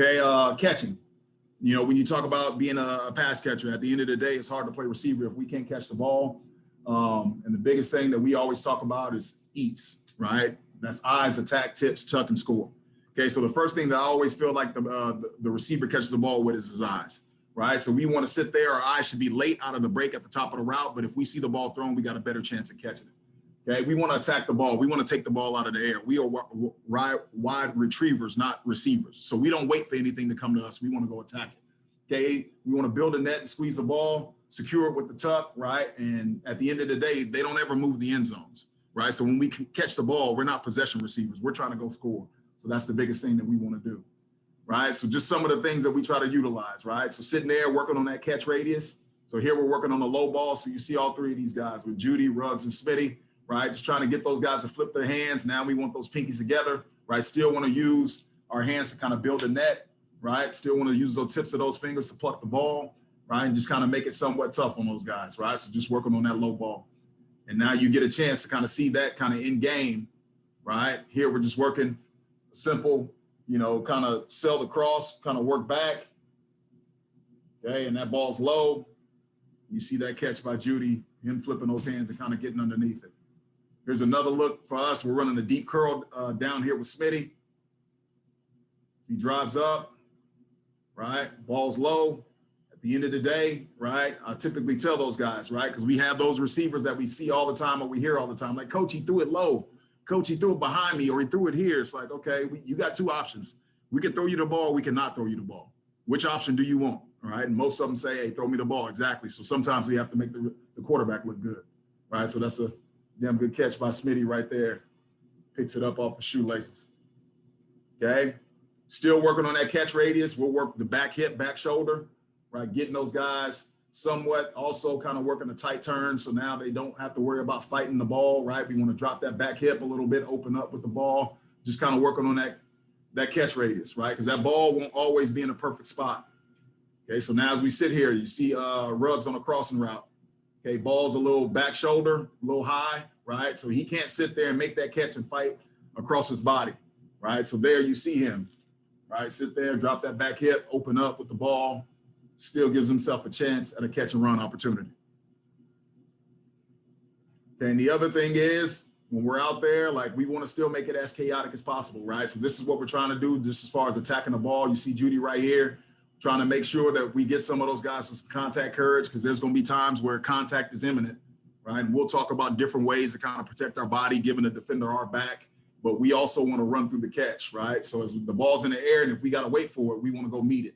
Okay, catching. You know, when you talk about being a pass catcher, at the end of the day, it's hard to play receiver if we can't catch the ball. And the biggest thing that we always talk about is eats, right? That's eyes, attack, tips, tuck, and score. Okay, so the first thing that I always feel like the receiver catches the ball with is his eyes, right? So we want to sit there. Our eyes should be late out of the break at the top of the route, but if we see the ball thrown, we got a better chance at catching it. Okay, we want to attack the ball. We want to take the ball out of the air. We are wide retrievers, not receivers. So we don't wait for anything to come to us. We want to go attack it. Okay, we want to build a net and squeeze the ball, secure it with the tuck, right? And at the end of the day, they don't ever move the end zones, right? So when we catch the ball, we're not possession receivers. We're trying to go score. So that's the biggest thing that we want to do, right? So just some of the things that we try to utilize, right? So sitting there working on that catch radius. So here we're working on the low ball. So you see all three of these guys with Judy, Ruggs, and Smitty, right? Just trying to get those guys to flip their hands. Now we want those pinkies together, right? Still want to use our hands to kind of build a net, right? Still want to use those tips of those fingers to pluck the ball, right? And just kind of make it somewhat tough on those guys, right? So just working on that low ball. And now you get a chance to kind of see that kind of in game, right? Here we're just working simple, you know, kind of sell the cross, kind of work back. Okay, and that ball's low. You see that catch by Judy, him flipping those hands and kind of getting underneath it. Here's another look for us. We're running a deep curl down here with Smitty. He drives up, right? Ball's low. At the end of the day, right? I typically tell those guys, right? Because we have those receivers that we see all the time or we hear all the time. Like, coach, he threw it low. Coach, he threw it behind me or he threw it here. It's like, okay, you got two options. We can throw you the ball. We cannot throw you the ball. Which option do you want? All right. And most of them say, hey, throw me the ball. Exactly. So sometimes we have to make the quarterback look good. Right. So that's a damn good catch by Smitty right there. Picks it up off the shoelaces. Okay. Still working on that catch radius. We'll work the back hip, back shoulder, right? Getting those guys somewhat also kind of working a tight turn. So now they don't have to worry about fighting the ball, right? We want to drop that back hip a little bit, open up with the ball, just kind of working on that catch radius, right? Because that ball won't always be in a perfect spot. Okay, so now as we sit here, you see Ruggs on a crossing route. Okay, ball's a little back shoulder, a little high, right? So he can't sit there and make that catch and fight across his body, right? So there you see him, right? Sit there, drop that back hip, open up with the ball, still gives himself a chance at a catch and run opportunity. Okay, and the other thing is, when we're out there, like we want to still make it as chaotic as possible, right? So this is what we're trying to do just as far as attacking the ball. You see Judy right here, trying to make sure that we get some of those guys with some contact courage because there's going to be times where contact is imminent, right? And we'll talk about different ways to kind of protect our body, giving the defender our back, but we also want to run through the catch, right? So as the ball's in the air and if we got to wait for it, we want to go meet it.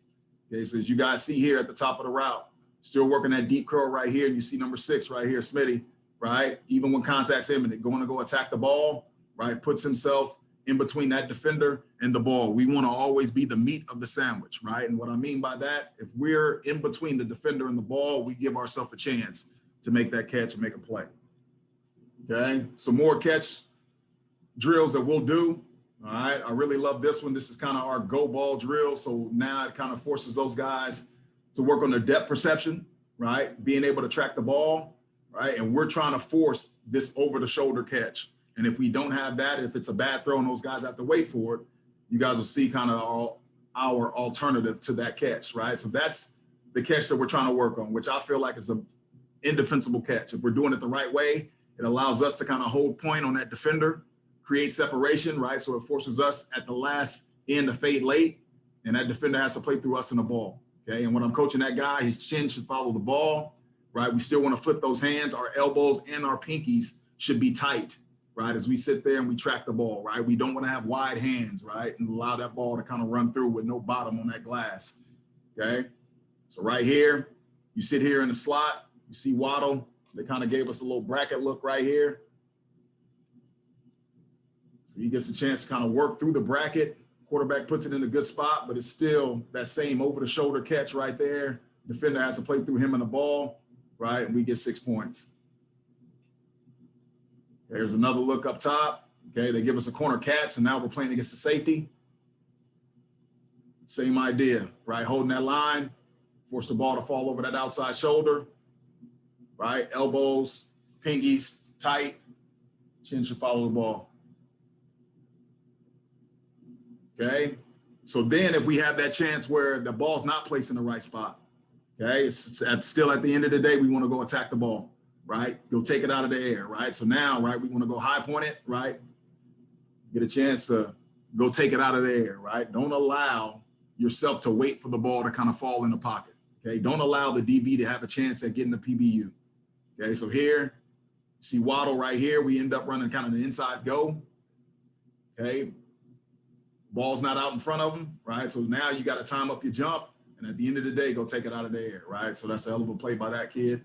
Okay, so as you guys see here at the top of the route, still working that deep curl right here, and you see number 6 right here, Smitty, right? Even when contact's imminent, going to go attack the ball, right? Puts himself in between that defender and the ball. We want to always be the meat of the sandwich, right? And what I mean by that, if we're in between the defender and the ball, we give ourselves a chance to make that catch and make a play. Okay, so more catch drills that we'll do. All right, I really love this one. This is kind of our go ball drill. So now it kind of forces those guys to work on their depth perception, right? Being able to track the ball, right? And we're trying to force this over the shoulder catch. And if we don't have that, if it's a bad throw and those guys have to wait for it, you guys will see kind of our alternative to that catch, right? So that's the catch that we're trying to work on, which I feel like is an indefensible catch. If we're doing it the right way, it allows us to kind of hold point on that defender, create separation, right? So it forces us at the last end to fade late, and that defender has to play through us in the ball, okay? And when I'm coaching that guy, his chin should follow the ball, right? We still want to flip those hands. Our elbows and our pinkies should be tight, right? As we sit there and we track the ball, right? We don't want to have wide hands, right? And allow that ball to kind of run through with no bottom on that glass, okay? So right here, you sit here in the slot, you see Waddle. They kind of gave us a little bracket look right here. So he gets a chance to kind of work through the bracket. Quarterback puts it in a good spot, but it's still that same over-the-shoulder catch right there. Defender has to play through him and the ball, right? And we get 6 points. There's another look up top. Okay, they give us a corner catch, and now we're playing against the safety. Same idea, right? Holding that line, force the ball to fall over that outside shoulder, right? Elbows, pinkies, tight. Chin should follow the ball. Okay, So then if we have that chance where the ball's not placed in the right spot, okay, still at the end of the day, we want to go attack the ball, right? Go take it out of the air, right? So now, right, we want to go high point it, right? Get a chance to go take it out of the air, right? Don't allow yourself to wait for the ball to kind of fall in the pocket, okay? Don't allow the DB to have a chance at getting the PBU, okay? So here, see Waddle right here, we end up running kind of the inside go, okay? Ball's not out in front of him, right? So now you got to time up your jump, and at the end of the day, go take it out of the air, right? So that's a hell of a play by that kid.